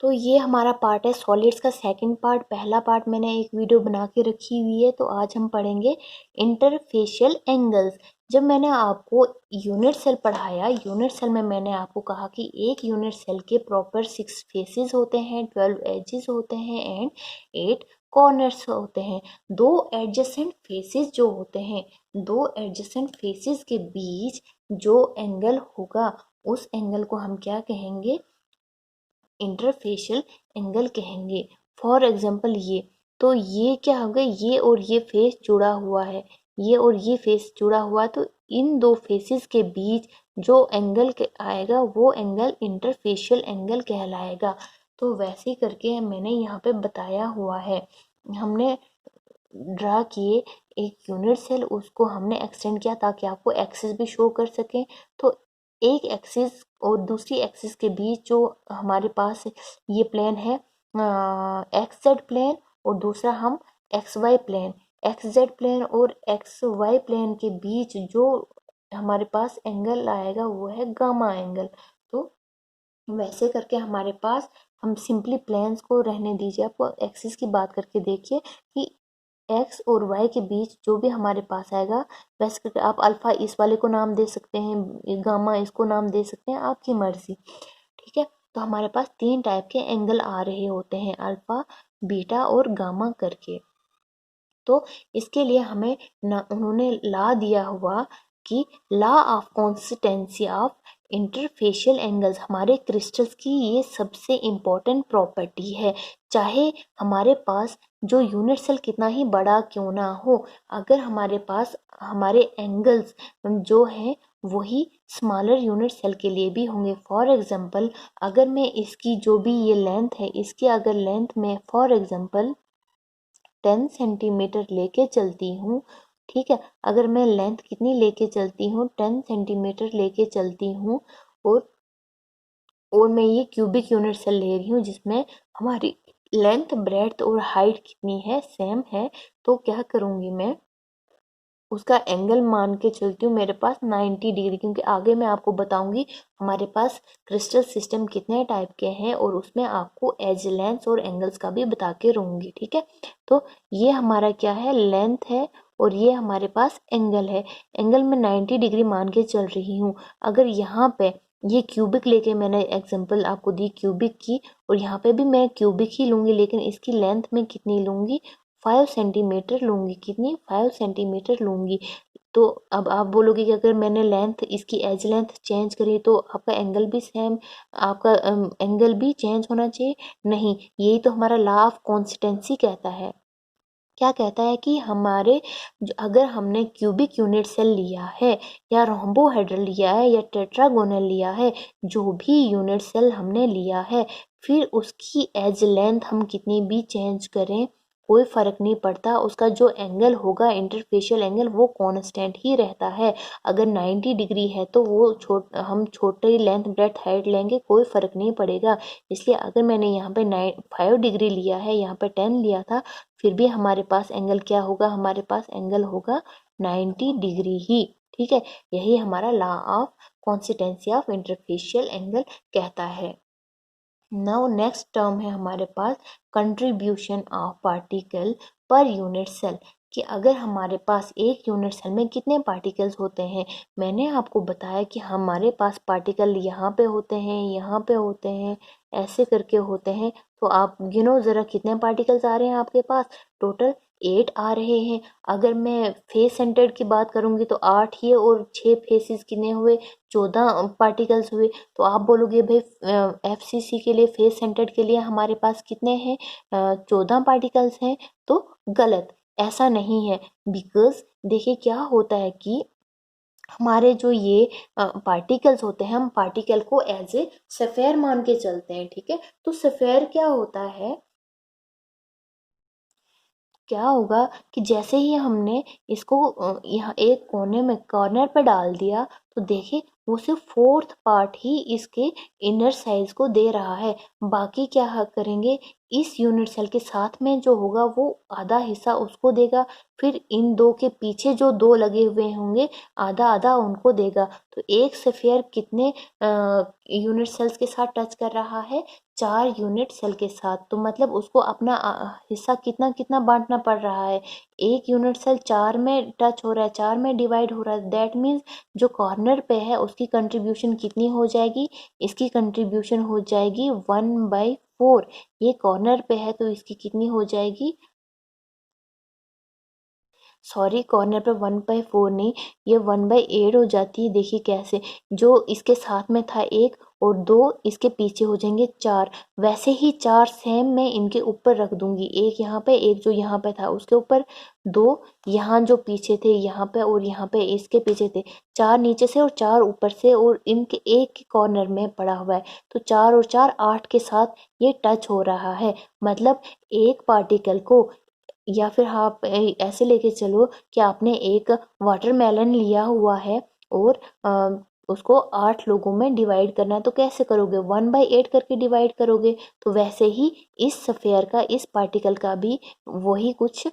तो ये हमारा पार्ट है सॉलिड्स का सेकंड पार्ट। पहला पार्ट मैंने एक वीडियो बना के रखी हुई है। तो आज हम पढ़ेंगे इंटरफेशियल एंगल्स। जब मैंने आपको यूनिट सेल पढ़ाया, यूनिट सेल में मैंने आपको कहा कि एक यूनिट सेल के प्रॉपर 6 फेसेस होते हैं, 12 एजेस होते हैं एंड 8 कॉर्नर्स होते हैं। दो एडजेसेंट फेसेस जो होते हैं, दो एडजेसेंट फेसेस के बीच जो एंगल होगा उस एंगल को हम क्या कहेंगे? इंटरफेशियल एंगल कहेंगे। फॉर एग्जाम्पल ये क्या हो गया, ये और ये फेस जुड़ा हुआ है, ये और ये फेस जुड़ा हुआ है, तो इन दो फेसेस के बीच जो एंगल आएगा वो एंगल इंटरफेशियल एंगल कहलाएगा। तो वैसे ही करके मैंने यहाँ पे बताया हुआ है। हमने ड्रा किए एक यूनिट सेल, उसको हमने एक्सटेंड किया ताकि आपको एक्सिस भी शो कर सकें। तो एक एक्सिस और दूसरी एक्सिस के बीच जो हमारे पास ये प्लेन है एक्स जेड प्लेन, और दूसरा हम X Y plane, X Z plane और एक्स वाई प्लेन के बीच जो हमारे पास एंगल आएगा वो है गामा एंगल। तो वैसे करके हमारे पास, हम सिंपली प्लेन्स को रहने दीजिए, आपको एक्सिस की बात करके देखिए कि एक्स और वाई के बीच जो भी हमारे पास आएगा, वैसे करके आप अल्फा इस वाले को नाम दे सकते हैं, गामा इसको नाम दे सकते हैं, आपकी मर्जी। ठीक है, तो हमारे पास 3 टाइप के एंगल आ रहे होते हैं, अल्फा, बीटा और गामा करके। तो इसके लिए हमें उन्होंने ला दिया हुआ कि law of consistency of interfacial angles, हमारे क्रिस्टल्स की ये सबसे इम्पोर्टेंट प्रॉपर्टी है। चाहे हमारे पास जो यूनिट सेल कितना ही बड़ा क्यों ना हो, अगर हमारे पास हमारे एंगल्स जो हैं वही स्मॉलर यूनिट सेल के लिए भी होंगे। फॉर एग्जांपल, अगर मैं इसकी जो भी ये लेंथ है, इसकी अगर लेंथ में फॉर एग्जांपल 10 सेंटीमीटर लेके चलती हूँ, ठीक है, अगर मैं लेंथ कितनी लेके चलती हूँ, 10 सेंटीमीटर लेके चलती हूँ, और मैं ये क्यूबिक यूनिट सेल ले रही हूँ जिसमें हमारी लेंथ, ब्रेड्थ और हाइट कितनी है, सेम है, तो क्या करूँगी मैं, उसका एंगल मान के चलती हूँ मेरे पास 90 डिग्री, क्योंकि आगे मैं आपको बताऊंगी हमारे पास क्रिस्टल सिस्टम कितने टाइप के हैं और उसमें आपको एज, लेंथ और एंगल्स का भी बता के रहूंगी। ठीक है, तो ये हमारा क्या है, लेंथ है, और ये हमारे पास एंगल है। एंगल में 90 डिग्री मान के चल रही हूँ। अगर यहाँ पे ये क्यूबिक लेके मैंने एग्जांपल आपको दी क्यूबिक की, और यहाँ पे भी मैं क्यूबिक ही लूंगी, लेकिन इसकी लेंथ में कितनी लूंगी, 5 सेंटीमीटर लूंगी। कितनी, 5 सेंटीमीटर लूंगी। तो अब आप बोलोगे कि अगर मैंने लेंथ, इसकी एज लेंथ चेंज करी तो आपका एंगल भी सेम, आपका एंगल भी चेंज होना चाहिए? नहीं, यही तो हमारा लॉ ऑफ कॉन्सिस्टेंसी कहता है। क्या कहता है कि हमारे अगर हमने क्यूबिक यूनिट सेल लिया है, या रोम्बोहेड्रल लिया है, या टेट्रागोनल लिया है, जो भी यूनिट सेल हमने लिया है, फिर उसकी एज लेंथ हम कितनी भी चेंज करें कोई फर्क नहीं पड़ता, उसका जो एंगल होगा इंटरफेशियल एंगल वो कांस्टेंट ही रहता है। अगर 90 डिग्री है तो वो हम छोटे लेंथ, ब्रेड्थ, हाइट लेंगे, कोई फर्क नहीं पड़ेगा। इसलिए अगर मैंने यहाँ पे 5 डिग्री लिया है, यहाँ पे 10 लिया था, फिर भी हमारे पास एंगल क्या होगा, हमारे पास एंगल होगा 90 डिग्री ही। ठीक है, यही हमारा law of consistency of interfacial angle कहता है। नाउ नेक्स्ट टर्म है हमारे पास contribution of particle per unit cell, कि अगर हमारे पास एक यूनिट सेल में कितने पार्टिकल्स होते हैं। मैंने आपको बताया कि हमारे पास पार्टिकल यहाँ पे होते हैं, यहाँ पे होते हैं, ऐसे करके होते हैं। तो आप गिनो ज़रा कितने पार्टिकल्स आ रहे हैं आपके पास, टोटल 8 आ रहे हैं। अगर मैं फेस सेंटर्ड की बात करूँगी तो 8 ही है, और 6 फेसेस कितने हुए, 14 पार्टिकल्स हुए। तो आप बोलोगे भाई एफसीसी के लिए, फेस सेंटर्ड के लिए हमारे पास कितने हैं, 14 पार्टिकल्स हैं। तो गलत, ऐसा नहीं है। बिकॉज देखिए क्या होता है कि हमारे जो ये पार्टिकल्स होते हैं, हम पार्टिकल को एज ए सफेयर मान के चलते हैं। ठीक है, तो सफेयर क्या होता है, क्या होगा कि जैसे ही हमने इसको यहाँ एक कोने में, कॉर्नर पे डाल दिया, तो देखिए वो सिर्फ 4th पार्ट ही इसके इनर साइज को दे रहा है। बाकी क्या करेंगे, इस यूनिट सेल के साथ में जो होगा वो आधा हिस्सा उसको देगा, फिर इन दो के पीछे जो दो लगे हुए होंगे आधा आधा उनको देगा। तो एक स्फीयर कितने यूनिट सेल्स के साथ टच कर रहा है? 4 यूनिट सेल के साथ। तो मतलब उसको अपना हिस्सा कितना कितना बांटना पड़ रहा है? एक यूनिट सेल 4 में टच हो रहा है, 4 में डिवाइड हो रहा है। दैट मीन्स जो कॉर्नर पे है उसकी कंट्रीब्यूशन कितनी हो जाएगी? इसकी कंट्रीब्यूशन हो जाएगी 1/4। ये कॉर्नर पे है तो इसकी कितनी हो जाएगी? सॉरी, कॉर्नर पे 1/4 नहीं, ये 1/8 हो जाती है। देखिए कैसे, जो इसके साथ में था एक और दो इसके पीछे हो जाएंगे 4। वैसे ही 4 सेम मैं इनके ऊपर रख दूंगी, एक यहाँ पे एक जो यहाँ पे था उसके ऊपर, दो यहाँ जो पीछे थे यहाँ पे और यहाँ पे इसके पीछे थे। 4 नीचे से और 4 ऊपर से और इनके एक के कॉर्नर में पड़ा हुआ है। तो 4 और 4 8 के साथ ये टच हो रहा है। मतलब एक पार्टिकल को, या फिर आप ऐसे लेके चलो कि आपने एक वाटरमेलन लिया हुआ है और उसको 8 लोगों में डिवाइड करना है। तो कैसे करोगे? 1/8 करके डिवाइड करोगे। तो वैसे ही इस स्फीयर का, इस पार्टिकल का भी वही कुछ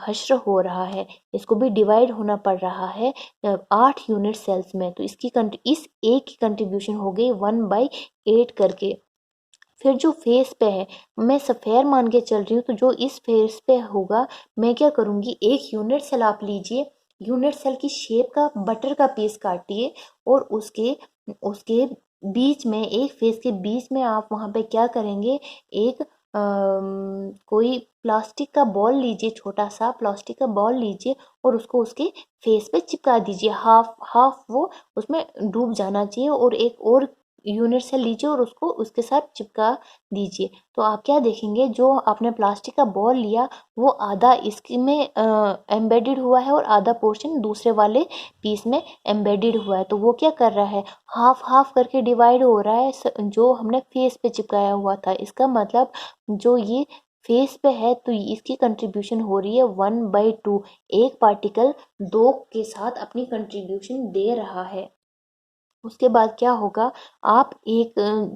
हश्र हो रहा है। इसको भी डिवाइड होना पड़ रहा है 8 यूनिट सेल्स में। तो इस एक की कंट्रीब्यूशन हो गई 1/8 करके। फिर जो फेस पे है, मैं सफ़ेयर मान के चल रही हूँ, तो जो इस फेस पे होगा मैं क्या करूँगी, एक यूनिट सेल आप लीजिए, यूनिट सेल की शेप का बटर का पीस काटिए और उसके उसके बीच में, एक फेस के बीच में आप वहाँ पे क्या करेंगे, एक कोई प्लास्टिक का बॉल लीजिए, छोटा सा प्लास्टिक का बॉल लीजिए और उसको उसके फेस पे चिपका दीजिए। हाफ हाफ वो उसमें डूब जाना चाहिए और एक और यूनिट सेल लीजिए और उसको उसके साथ चिपका दीजिए। तो आप क्या देखेंगे, जो आपने प्लास्टिक का बॉल लिया वो आधा इसमें एम्बेडेड हुआ है और आधा पोर्शन दूसरे वाले पीस में एम्बेडेड हुआ है। तो वो क्या कर रहा है, हाफ हाफ करके डिवाइड हो रहा है जो हमने फेस पे चिपकाया हुआ था। इसका मतलब जो ये फेस पे है तो इसकी कंट्रीब्यूशन हो रही है 1/2। एक पार्टिकल दो के साथ अपनी कंट्रीब्यूशन दे रहा है। उसके बाद क्या होगा, आप एक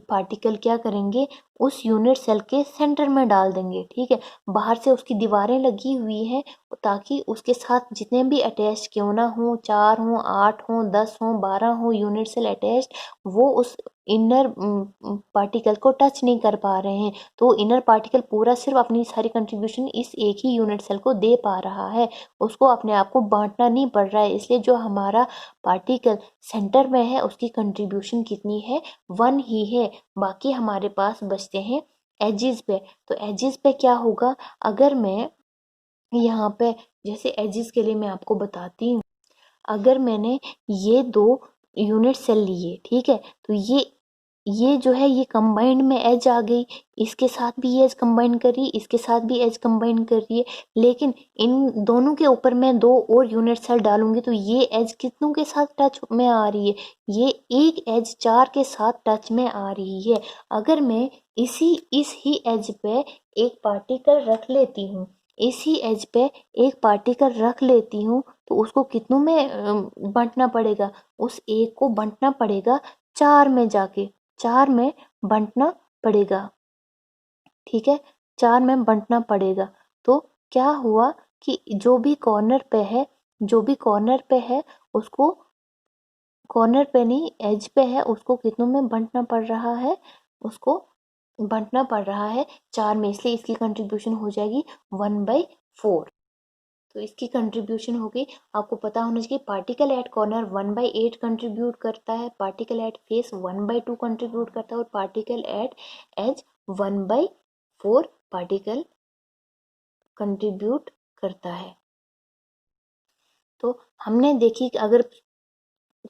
पार्टिकल क्या करेंगे, उस यूनिट सेल के सेंटर में डाल देंगे। ठीक है, बाहर से उसकी दीवारें लगी हुई हैं ताकि उसके साथ जितने भी अटैच क्यों ना हो, 4 हो, 8 हो, 10 हो, 12 हो यूनिट सेल अटैच, वो उस इनर पार्टिकल को टच नहीं कर पा रहे हैं। तो इनर पार्टिकल पूरा सिर्फ अपनी सारी कंट्रीब्यूशन इस एक ही यूनिट सेल को दे पा रहा है, उसको अपने आप को बांटना नहीं पड़ रहा है। इसलिए जो हमारा पार्टिकल सेंटर में है उसकी कंट्रीब्यूशन कितनी है, 1 ही है। बाकी हमारे पास बचते हैं एजिस पे। तो एजिस पे क्या होगा, अगर मैं यहाँ पे, जैसे एजिस के लिए मैं आपको बताती हूँ, अगर मैंने ये दो यूनिट सेल लिए, ठीक है, तो ये जो है ये कंबाइंड में एज आ गई, इसके साथ भी ये एज कंबाइन कर रही है, इसके साथ भी एज कंबाइन कर रही है। लेकिन इन दोनों के ऊपर मैं दो और यूनिट सेल डालूंगी तो ये एज कितनों के साथ टच में आ रही है, ये एक एज 4 के साथ टच में आ रही है। अगर मैं इस ही एज पे एक पार्टिकल रख लेती हूँ, इसी एज पे एक पार्टिकल रख लेती हूँ, तो उसको कितनों में बांटना पड़ेगा, उस एक को बांटना पड़ेगा 4 में जाके, 4 में बांटना पड़ेगा। ठीक है, 4 में बांटना पड़ेगा। तो क्या हुआ कि जो भी कॉर्नर पे है, जो भी कॉर्नर पे है उसको, कॉर्नर पे नहीं एज पे है, उसको कितनों में बांटना पड़ रहा है, उसको बांटना पड़ रहा है 4 में। इसलिए इसकी कंट्रीब्यूशन हो जाएगी 1/4। तो इसकी कंट्रीब्यूशन हो गई। आपको पता होना चाहिए पार्टिकल एट कॉर्नर 1/8 कंट्रीब्यूट करता है, पार्टिकल एट फेस 1/2 कंट्रीब्यूट करता है और particle at edge 1/4 particle contribute करता है। तो हमने देखी कि अगर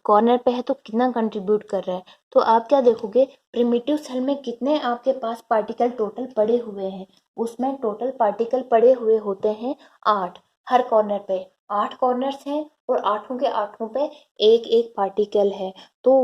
कॉर्नर पे है तो कितना कंट्रीब्यूट कर रहा है। तो आप क्या देखोगे, प्रिमिटिव सेल में कितने आपके पास पार्टिकल टोटल पड़े हुए हैं, उसमें टोटल पार्टिकल पड़े हुए होते हैं 8। हर कॉर्नर पे 8 कॉर्नर्स हैं और आठों के आठों पे एक एक पार्टिकल है। तो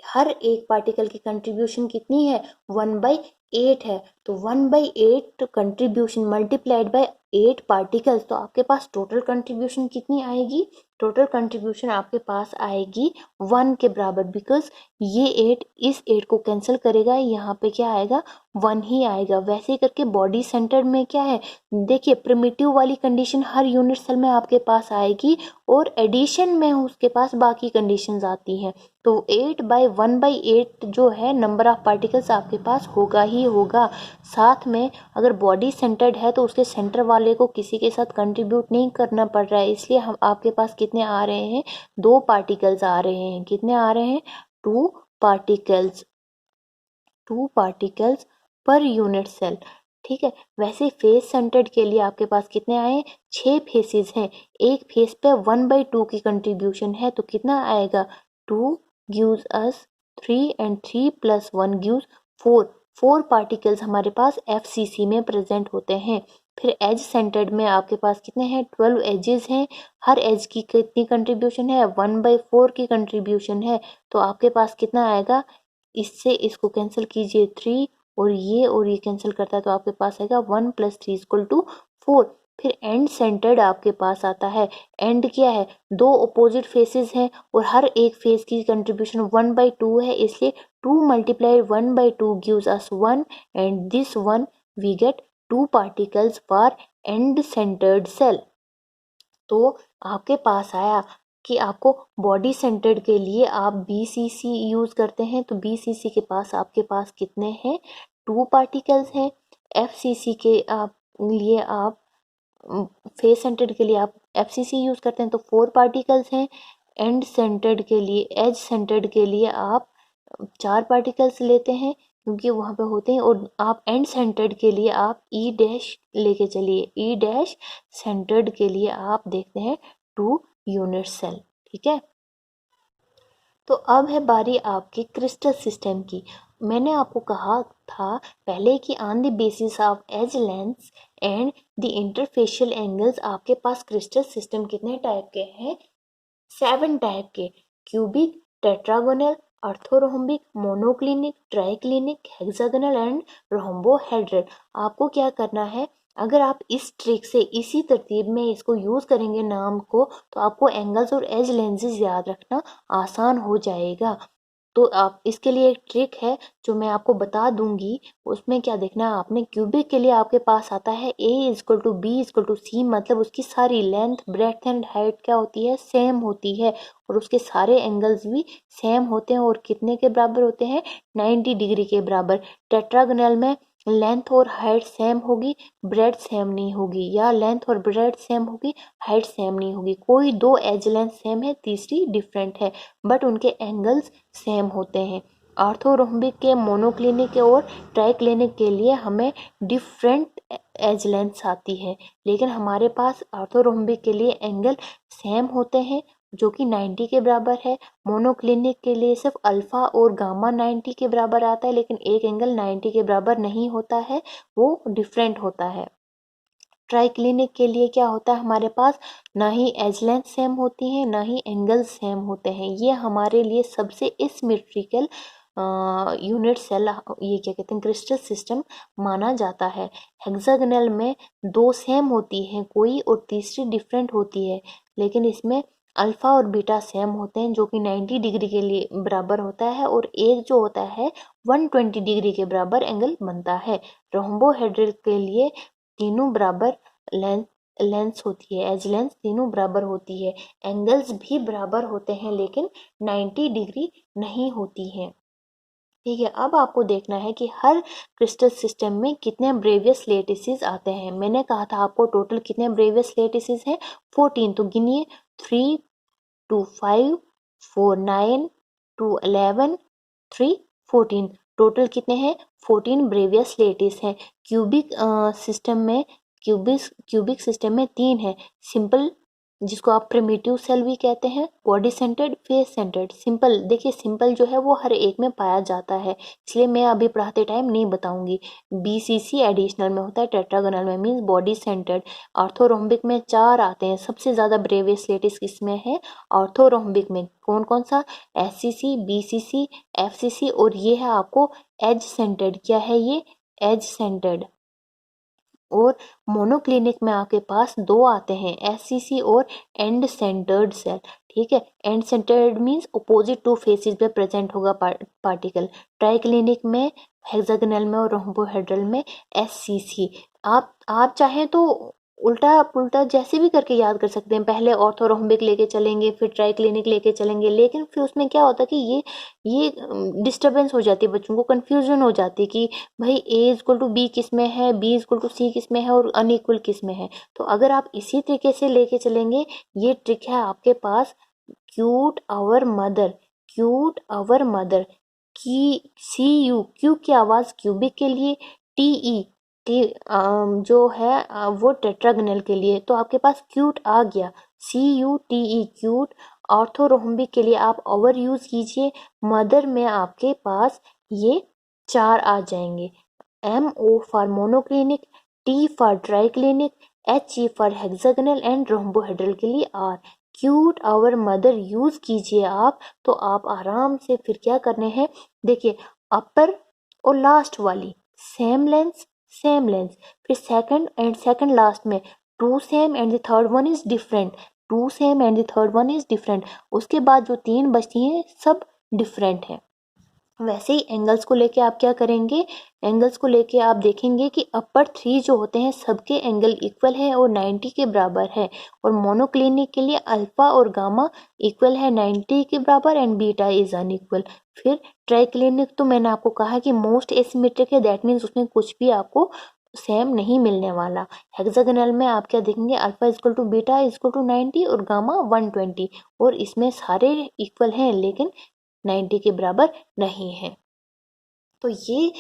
हर एक पार्टिकल की कंट्रीब्यूशन कितनी है, 1/8 है। तो 1/8 कंट्रीब्यूशन मल्टीप्लाइड बाय 8 पार्टिकल्स, तो आपके पास टोटल कंट्रीब्यूशन कितनी आएगी, टोटल कंट्रीब्यूशन आपके पास आएगी 1 के बराबर। बिकॉज ये 8 इस 8 को कैंसिल करेगा, यहाँ पे क्या आएगा 1 ही आएगा। वैसे ही करके बॉडी सेंटर्ड में क्या है, देखिए प्रिमिटिव वाली कंडीशन हर यूनिट सेल में आपके पास आएगी और एडिशन में उसके पास बाकी कंडीशंस आती हैं। तो 8/1/8 जो है नंबर ऑफ पार्टिकल्स आपके पास होगा ही होगा। साथ में अगर बॉडी सेंटर्ड है तो उसके सेंटर वाले को किसी के साथ कंट्रीब्यूट नहीं करना पड़ रहा है, इसलिए हम आपके पास कितने आ रहे हैं, 2 पार्टिकल्स आ रहे हैं। कितने आ रहे हैं, 2 particles, 2 particles per unit cell. ठीक है। वैसे फेस सेंटर्ड के लिए आपके पास कितने आए, 6 फेसेस हैं। एक फेस पे 1/2 की कंट्रीब्यूशन है, तो कितना आएगा, 2 gives us 3 and 3 + 1 gives 4। 4 particles हमारे पास FCC में प्रेजेंट होते हैं। फिर एज सेंटर्ड में आपके पास कितने हैं, 12 एजेस हैं। हर एज की कितनी कंट्रीब्यूशन है, 1/4 की कंट्रीब्यूशन है। तो आपके पास कितना आएगा, इससे इसको कैंसिल कीजिए, 3 और ये कैंसिल करता है, तो आपके पास आएगा 1 + 3 = 4। फिर एंड सेंटर्ड आपके पास आता है। एंड क्या है, 2 अपोजिट फेसेस हैं और हर एक फेस की कंट्रीब्यूशन 1/2 है, इसलिए 2 × 1/2 gives us 1 and this 1 we get 2 particles for end centred cell. तो आपके पास आया कि आपको बॉडी सेंटर्ड के लिए आप BCC यूज़ करते हैं, तो BCC के पास आपके पास कितने हैं, 2 पार्टिकल्स हैं। FCC के लिए आप फेस सेंटर्ड के लिए आप FCC यूज़ करते हैं, तो 4 पार्टिकल्स हैं। एंड सेंटर्ड के लिए, एज सेंटर्ड के लिए आप 4 पार्टिकल्स लेते हैं क्योंकि वहाँ पे होते हैं। और आप एंड सेंटर्ड के लिए आप E- लेके चलिए, E- सेंटर्ड के लिए आप देखते हैं 2 यूनिट सेल। ठीक है। तो अब है बारी आपके क्रिस्टल सिस्टम की। मैंने आपको कहा था पहले कि on the basis of edge length and the interfacial angles आपके पास क्रिस्टल सिस्टम कितने टाइप के हैं, 7 टाइप के, cubic, tetragonal, orthorhombic, monoclinic, triclinic, hexagonal and rhombohedral. आपको क्या करना है, अगर आप इस ट्रिक से इसी तरतीब में इसको यूज़ करेंगे नाम को, तो आपको एंगल्स और एज लेंसेज याद रखना आसान हो जाएगा। तो आप इसके लिए एक ट्रिक है जो मैं आपको बता दूंगी, उसमें क्या देखना है आपने, क्यूबिक के लिए आपके पास आता है A = B = C, मतलब उसकी सारी लेंथ, ब्रेड्थ एंड हाइट क्या होती है, सेम होती है और उसके सारे एंगल्स भी सेम होते हैं और कितने के बराबर होते हैं, 90 डिग्री के बराबर। टेट्रागोनल में लेंथ और हाइट सेम होगी, ब्रेड्थ सेम नहीं होगी, या लेंथ और ब्रेड्थ सेम होगी, हाइट सेम नहीं होगी। कोई 2 एज लेंथ सेम है, तीसरी डिफरेंट है, बट उनके एंगल्स सेम होते हैं। ऑर्थोरोम्बिक के, मोनोक्लिनिक के और ट्राइक्लिनिक के लिए हमें डिफरेंट एज लेंथ्स आती है, लेकिन हमारे पास ऑर्थोरोम्बिक के लिए एंगल सेम होते हैं जो कि 90 के बराबर है। मोनोक्लिनिक के लिए सिर्फ अल्फा और गामा 90 के बराबर आता है, लेकिन एक एंगल 90 के बराबर नहीं होता है, वो डिफरेंट होता है। ट्राइक्लिनिक के लिए क्या होता है, हमारे पास ना ही एज लेंथ सेम होती है, ना ही एंगल सेम होते हैं। ये हमारे लिए सबसे एसिमेट्रिकल यूनिट सेल, ये क्या कहते हैं, क्रिस्टल सिस्टम माना जाता है। हेक्सागोनल में 2 सेम होती हैं कोई और तीसरी डिफरेंट होती है, लेकिन इसमें अल्फा और बीटा सेम होते हैं जो कि 90 डिग्री के लिए बराबर होता है, और एक जो होता है 120 डिग्री के बराबर एंगल बनता है। रोम्बोहेड्रल के लिए तीनों बराबर लेंस होती है, एज लेंस तीनों बराबर होती है, एंगल्स भी बराबर होते हैं, लेकिन 90 डिग्री नहीं होती हैं। ठीक है। अब आपको देखना है कि हर क्रिस्टल सिस्टम में कितने ब्रेवियस लेटिसेस आते हैं। मैंने कहा था आपको टोटल कितने ब्रेवियस लेटिसेस हैं, 14। तो गिनिए, 3 2 5 4 9 2 11 3 14। टोटल कितने हैं, 14 ब्रेवियस लेटिस हैं। क्यूबिक सिस्टम में, क्यूबिक सिस्टम में 3 है, सिंपल जिसको आप प्रिमिटिव सेल भी कहते हैं, body centred, face centred. Simple देखिए, सिंपल जो है वो हर एक में पाया जाता है, इसलिए मैं अभी पढ़ाते टाइम नहीं बताऊंगी। BCC एडिशनल में होता है, टेट्रागोनल में मीन्स बॉडी सेंटर्ड। ऑर्थोरोम्बिक में 4 आते हैं, सबसे ज़्यादा ब्रेवियस लेटिस किसमें है, ऑर्थोरोम्बिक में। कौन कौन सा, SCC, BCC, FCC, और ये है आपको एज सेंटर्ड। क्या है ये, एज सेंटर्ड। और मोनोक्लिनिक में आपके पास दो आते हैं, एससीसी और एंड सेंटर्ड सेल। ठीक है, end centred means opposite to faces पे प्रेजेंट होगा पार्टिकल। ट्राइक्लिनिक में, हेक्सागोनल में और रोम्बोहेड्रल में एससीसी। आप चाहें तो उल्टा पुल्टा जैसे भी करके याद कर सकते हैं, पहले ऑर्थोरोम्बिक लेके चलेंगे, फिर ट्राइक्लिनिक लेके चलेंगे, लेकिन फिर उसमें क्या होता है कि ये डिस्टरबेंस हो जाती है, बच्चों को कंफ्यूजन हो जाती है कि भाई ए इक्वल टू बी किस में है, बी इक्वल टू सी किस में है और अनइक्वल किस में है। तो अगर आप इसी तरीके से लेके चलेंगे, ये ट्रिक है आपके पास। Cute our mother, cute our mother की सी यू, क्यू की आवाज क्यूबिक के लिए, टी ई टी जो है वो टेट्रागोनल के लिए। तो आपके पास क्यूट आ गया, C U T E cute. Orthorhombic के लिए आप ओवर यूज कीजिए, मदर में आपके पास ये चार आ जाएंगे, M O for monoclinic, T for triclinic, H E for hexagonal and rhombohedral के लिए R. Cute our mother use कीजिए आप, तो आप आराम से फिर क्या करने हैं, देखिए अपर और लास्ट वाली सेम लेंस, सेम लेंस, फिर सेकंड एंड सेकंड लास्ट में two same and the third one is different, two same and the third one is different. उसके बाद जो तीन बचती हैं सब डिफरेंट है। वैसे ही एंगल्स को लेके आप क्या करेंगे, एंगल्स को लेके आप देखेंगे कि अपर थ्री जो होते हैं सबके एंगल इक्वल है और 90 के बराबर है। और मोनोक्लिनिक के लिए अल्फा और गामा इक्वल है 90 के बराबर एंड बीटा इज अनइक्वल। फिर ट्राइक्लिनिक तो मैंने आपको कहा कि मोस्ट एसिमेट्रिक है, दैट मीन्स उसमें कुछ भी आपको सेम नहीं मिलने वाला। हेक्सागोनल में आप क्या देखेंगे, alpha equal to beta equal to 90 और गामा 120, और इसमें सारे इक्वल हैं लेकिन 90 के बराबर नहीं है। तो ये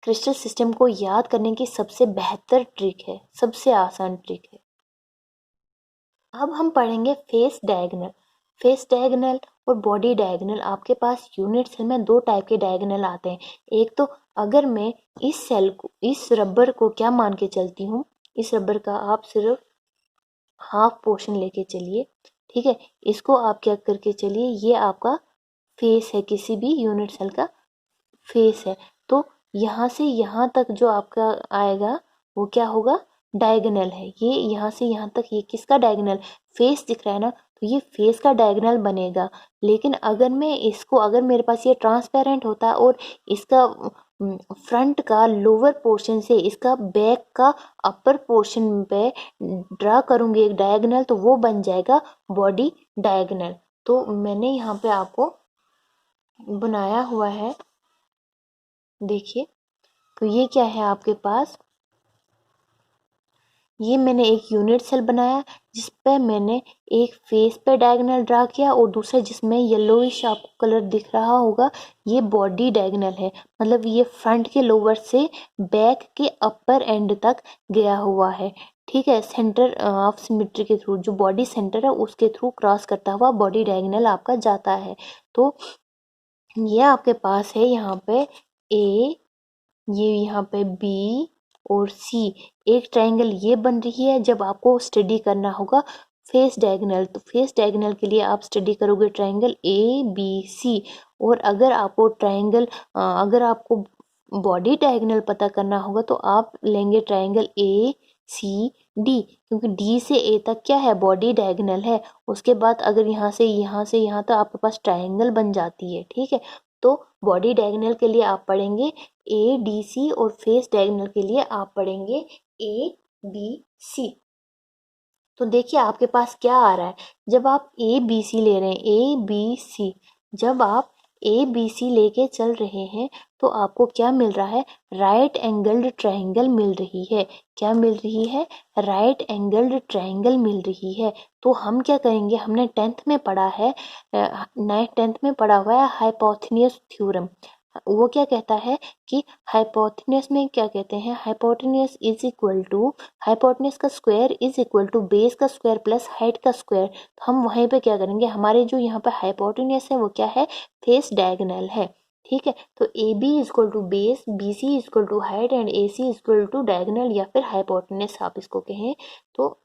क्रिस्टल सिस्टम को याद करने की सबसे बेहतर ट्रिक है, सबसे आसान ट्रिक है। अब हम पढ़ेंगे फेस डायगोनल। फेस डायगोनल और बॉडी डायगोनल, आपके पास यूनिट सेल में दो टाइप के डायगोनल आते हैं। एक तो अगर मैं इस सेल को, इस रबर को क्या मान के चलती हूँ, इस रबर का आप सिर्फ हाफ पोर्शन लेके चलिए, ठीक है, इसको आप क्या करके चलिए, ये आपका फेस है, किसी भी यूनिट सेल का फेस है। तो यहाँ से यहाँ तक जो आपका आएगा वो क्या होगा, डायगोनल है। ये यहाँ से यहाँ तक ये किसका डायगोनल, फेस दिख रहा है ना, तो ये फेस का डायगोनल बनेगा। लेकिन अगर मैं इसको, अगर मेरे पास ये ट्रांसपेरेंट होता और इसका फ्रंट का लोअर पोर्शन से इसका बैक का अपर पोर्शन पे ड्रा करूंगी एक डायगोनल, तो वो बन जाएगा बॉडी डायगोनल। तो मैंने यहाँ पे आपको बनाया हुआ है, देखिए। तो ये क्या है आपके पास, ये मैंने एक यूनिट सेल बनाया जिस पे मैंने एक फेस पे डायगोनल ड्रा किया और दूसरा जिसमें येलोइश आपको कलर दिख रहा होगा, ये बॉडी डायगोनल है। मतलब ये फ्रंट के लोअर से बैक के अपर एंड तक गया हुआ है, ठीक है। सेंटर ऑफ सिमेट्री के थ्रू, जो बॉडी सेंटर है उसके थ्रू क्रॉस करता हुआ बॉडी डायगोनल आपका जाता है। तो ये आपके पास है यहाँ पे ए, ये यहाँ पे बी और सी, एक ट्रायंगल ये बन रही है। जब आपको स्टडी करना होगा फेस डायगोनल, तो फेस डायगोनल के लिए आप स्टडी करोगे ट्रायंगल ए बी सी। और अगर आपको ट्रायंगल, अगर आपको बॉडी डायगोनल पता करना होगा तो आप लेंगे ट्रायंगल ए सी डी, क्योंकि डी से ए तक क्या है, बॉडी डायगोनल है। उसके बाद अगर यहाँ से यहाँ तक आपके पास ट्रायंगल बन जाती है, ठीक है। तो बॉडी डायगोनल के लिए आप पढ़ेंगे ए डी सी और फेस डायगोनल के लिए आप पढ़ेंगे ए बी सी। तो देखिए आपके पास क्या आ रहा है, जब आप ए बी सी ले रहे हैं, ए बी सी, जब आप ए बी सी लेके चल रहे हैं तो आपको क्या मिल रहा है, राइट एंगल्ड ट्रायंगल मिल रही है। क्या मिल रही है, राइट एंगल्ड ट्रायंगल मिल रही है। तो हम क्या करेंगे, हमने टेंथ में पढ़ा है, टेंथ में पढ़ा हुआ है हाइपोथेन्यूस थ्योरम। वो क्या कहता है कि हाइपोटेन्यूस में क्या कहते हैं, hypotenuse is equal to, hypotenuse का square is equal to base का स्क्वायर प्लस हाइट का स्क्वायर। तो हम वहीं पे क्या करेंगे, हमारे जो यहाँ पे हाइपोटेन्यूस है वो क्या है, फेस डायगोनल है, ठीक है। तो A B is equal to base, B C is equal to height and A C is equal to diagonal या फिर हाइपोटेन्यूस आप इसको कहें। तो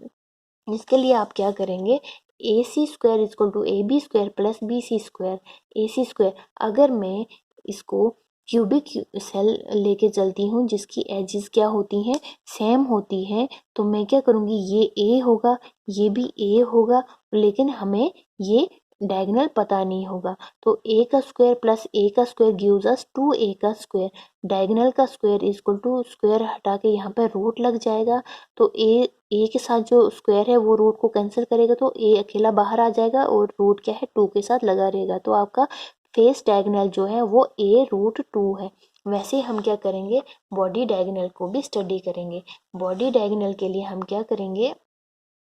इसके लिए आप क्या करेंगे, A C square is equal to A B square plus B C square, A C square. अगर मैं इसको क्यूबिक सेल लेके चलती हूँ जिसकी एजेस क्या होती हैं, सेम होती हैं, तो मैं क्या करूँगी, ये ए होगा, ये भी ए होगा, लेकिन हमें ये डायगोनल पता नहीं होगा। तो ए का स्क्वायर प्लस ए का स्क्वायर गिव्स अस 2a का स्क्वायर। डायगोनल का स्क्वायर इक्वल टू स्क्वायर हटा के यहाँ पर रूट लग जाएगा, तो ए के साथ जो स्क्वायर है वो रूट को कैंसिल करेगा, तो ए अकेला बाहर आ जाएगा और रूट क्या है 2 के साथ लगा रहेगा। तो आपका फेस डायगोनल जो है वो a√2 है। वैसे हम क्या करेंगे, बॉडी डायगोनल को भी स्टडी करेंगे। बॉडी डायगोनल के लिए हम क्या करेंगे,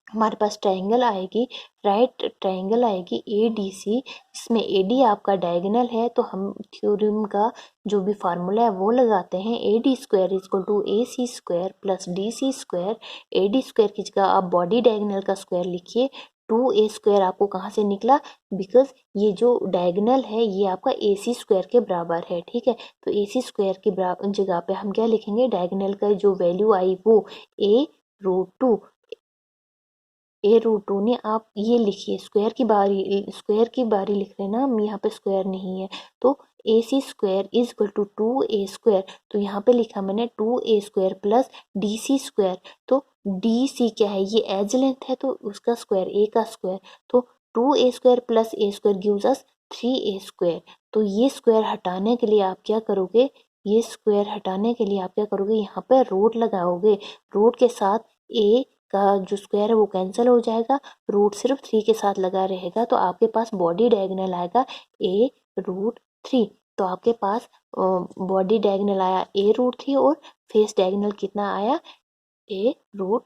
हमारे पास ट्रायंगल आएगी, राइट ट्रायंगल आएगी ADC, जिसमें AD आपका डायगोनल है, तो हम थ्योरम का जो भी फार्मूला है वो लगाते हैं, AD² equal to AC² plus DC²। AD² की जगह आप बॉडी डायगोनल का स्क्वायर लिखिए, 2a² आपको कहाँ से निकला, बिकॉज ये जो डायगोनल है ये आपका AC² के बराबर है, ठीक है। तो AC² की जगह पे हम क्या लिखेंगे, डायगोनल का जो वैल्यू आई वो a√2, a√2 ने आप ये लिखिए, स्क्वायर की बारी लिख रहे हैं ना हम, यहाँ पे स्क्वायर नहीं है, तो AC² is equal to 2a²। तो यहाँ पे लिखा मैंने 2a² प्लस DC²। तो DC क्या है, ये एज लेंथ है, तो उसका स्क्वायर a का स्क्वायर, तो 2a² plus a² gives us 3a²। तो ये स्क्वायर हटाने के लिए आप क्या करोगे, ये स्क्वायर हटाने के लिए आप क्या करोगे, यहाँ पे रूट लगाओगे, रूट के साथ a का जो स्क्वायर है वो कैंसिल हो जाएगा, रूट सिर्फ 3 के साथ लगा रहेगा, तो आपके पास बॉडी डायगोनल आएगा a√3। तो आपके पास बॉडी डायगोनल आया a√3 और फेस डायगोनल कितना आया, a√2।